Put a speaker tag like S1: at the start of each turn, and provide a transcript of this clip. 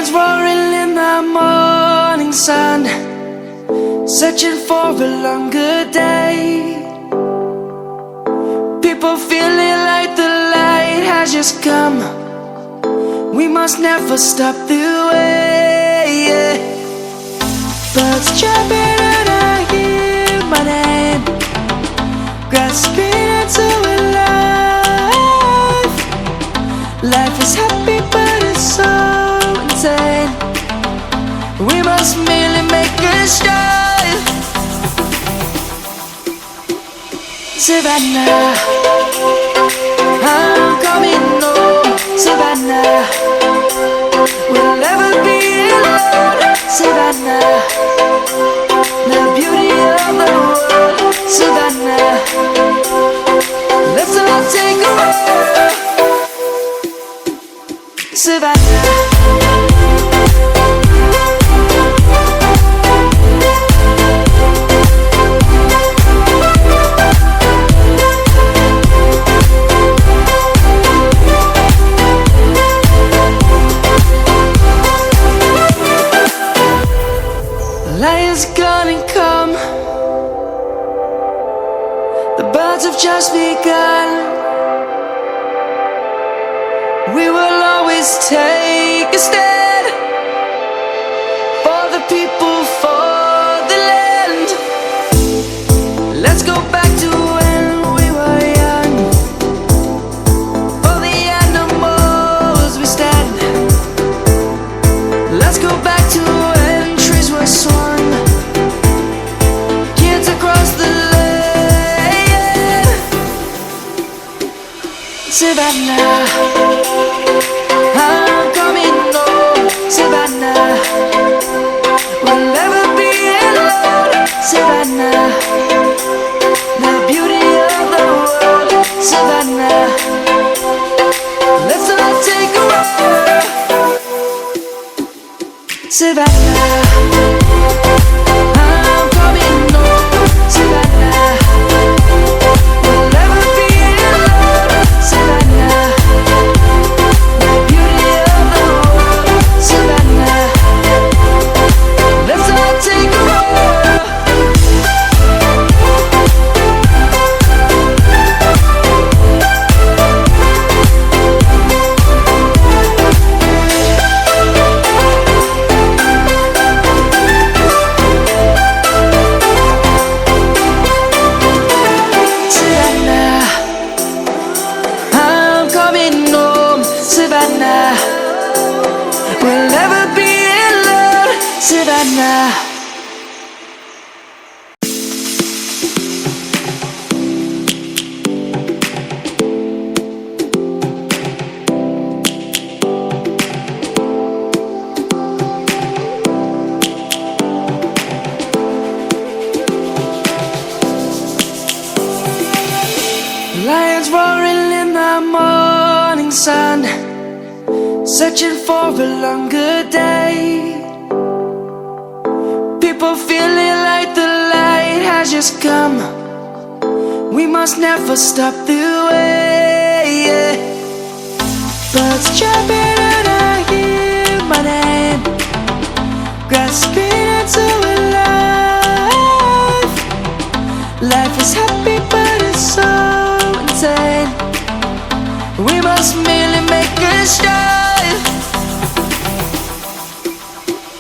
S1: Lions roaring in the morning sun, searching for a longer day. People feeling like the light has just come. We must never stop the way. Birds chirping and I hear my name, grasping into a life. Life is happy but it's so insane. We must merely make a start. Savannah, I'm coming home. Savannah, we'll never be alone. Savannah, the beauty of the world. Savannah, let's all take a walk. Savannah. Lion's gonna come. The birds have just begun. We will always take a stand for the people, for the land. Let's go back to when we were young. For the animals we stand. Let's go back to when trees were swung. Kids across the land. Savannah, I'm coming home. Savannah, we'll never be alone. Savannah, the beauty of the world. Savannah, let's all take a walk. Savannah, I'm coming home. Savannah, we'll never be alone. Savannah, the beauty of the world. Savannah, let's all take a walk. Savannah, we'll never be alone. Savannah. Lions roaring in the morning sun, searching for a longer day. People feeling like the light has just come. We must never stop the way. Birds chirping and I hear my name, grasping into a life. Life is happy but it's so insane. We must merely make a start.